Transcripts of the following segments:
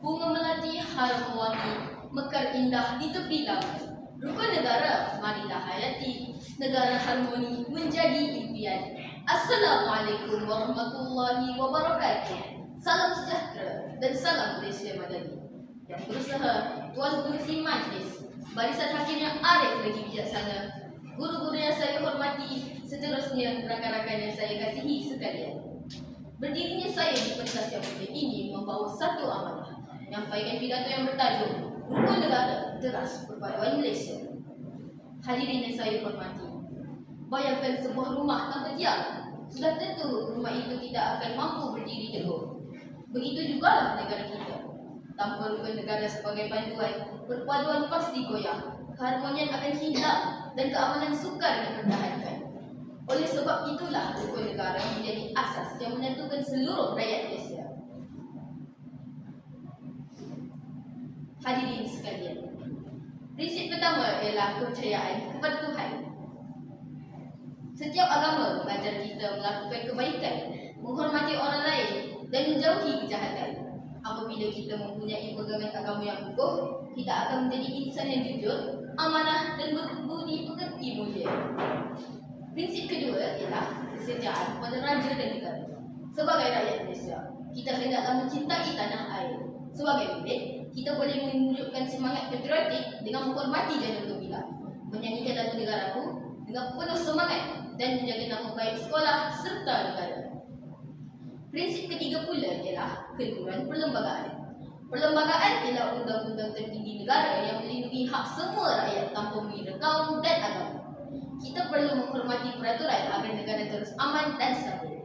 Bunga melati harum wangi, mekar indah di tepi laut. Rukun negara, marilah hayati, negara harmoni menjadi impian. Assalamualaikum warahmatullahi wabarakatuh. Salam sejahtera dan salam Malaysia Madani. Yang berusaha, Tuan Pengerusi Majlis, barisan hakim yang arif lagi bijaksana, guru-guru yang saya hormati, seterusnya rakan-rakan yang saya kasihi sekalian. Berdirinya saya di pentas yang mulia ini membawa satu amanah, menyampaikan pidato yang bertajuk Rukun Negara Teras Perpaduan Malaysia. Hadirin yang saya hormati, bayangkan sebuah rumah tanpa tiang, sudah tentu rumah itu tidak akan mampu berdiri teguh. Begitu jugalah negara kita. Tanpa rukun negara sebagai panduan, perpaduan pasti goyah, keharmonian akan hilang dan keamanan sukar dipertahankan. Oleh sebab itulah rukun negara menjadi asas yang menyatukan seluruh rakyat Malaysia. Hadirin sekalian, prinsip pertama ialah kepercayaan kepada Tuhan. Setiap agama mengajar kita melakukan kebaikan, menghormati orang lain dan menjauhi kejahatan. Apabila kita mempunyai pegangan agama yang kukuh, kita akan menjadi insan yang jujur, amanah dan berbudi pekerti mulia. Prinsip kedua ialah kesetiaan kepada raja dan negara. Sebagai rakyat Malaysia, kita hendaklah mencintai tanah air. Sebagai murid, kita boleh menunjukkan semangat patriotik dengan menghormati Jalur Gemilang, menyanyikan lagu negaraku dengan penuh semangat dan menjaga nama baik sekolah serta negara. Prinsip ketiga pula ialah keluhuran perlembagaan. Perlembagaan ialah undang-undang tertinggi negara yang melindungi hak semua rakyat tanpa mengira kaum dan agama. Kita perlu menghormati peraturan agar negara terus aman dan stabil.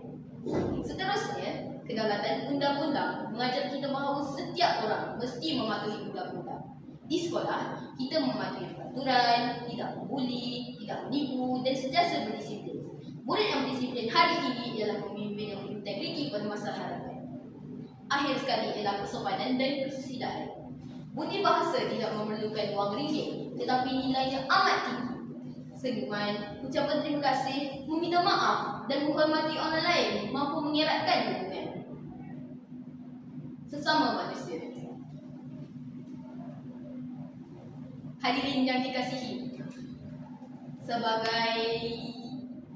Seterusnya, kedaulatan undang-undang mengajar kita bahawa setiap orang mesti mematuhi undang-undang. Di sekolah, kita mematuhi peraturan, tidak membuli, tidak menipu dan sentiasa berdisiplin. Murid yang berdisiplin hari ini ialah pemimpin yang berintegriti pada masa hadapan. Akhir sekali ialah kesopanan dan kesusilaan. Budi bahasa tidak memerlukan wang ringgit, tetapi nilainya amat tinggi. Senyuman, ucapan terima kasih, meminta maaf dan menghormati orang lain mampu mengeratkan hubungan sesama manusia. Hadirin yang dikasihi, sebagai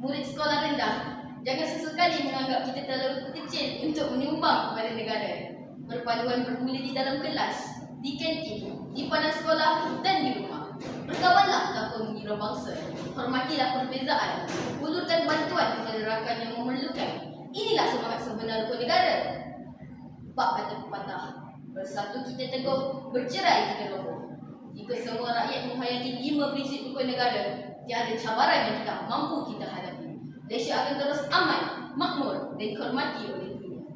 murid sekolah rendah, jangan sesekali menganggap kita terlalu kecil untuk menyumbang kepada negara. Perpaduan bermula di dalam kelas, di kantin, di panas sekolah dan di rumah. Berkawanlah tanpa mengira bangsa, hormatilah perbezaan, ulurkan bantuan kepada rakan yang memerlukan. Inilah semangat sebenar rukun negara. Bab kata pepatah, bersatu kita teguh, bercerai kita roboh. Jika semua rakyat menghayati 5 prinsip rukun negara, tiada cabaran yang tidak mampu kita hadapi. Malaysia akan terus aman, makmur dan dihormati oleh dunia.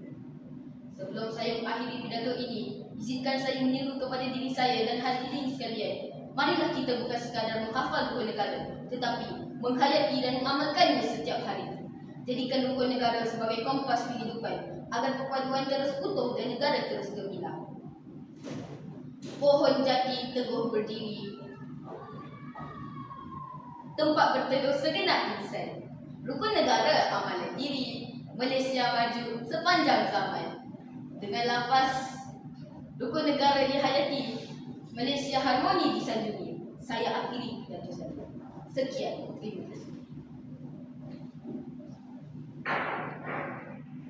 Sebelum saya mengakhiri pidato ini, izinkan saya menyeru kepada diri saya dan hadirin sekalian. Marilah kita bukan sekadar menghafal rukun negara, tetapi menghayati dan mengamalkannya setiap hari. Jadikan rukun negara sebagai kompas kehidupan, agar perpaduan terus utuh dan negara terus gemilang. Pohon jati teguh berdiri, tempat berteduh segenap insan. Rukun negara amalan diri, Malaysia maju sepanjang zaman. Dengan lafaz rukun negara dihayati, Malaysia harmoni disanjungi. Saya akhiri pidato saya. Sekian, terima kasih.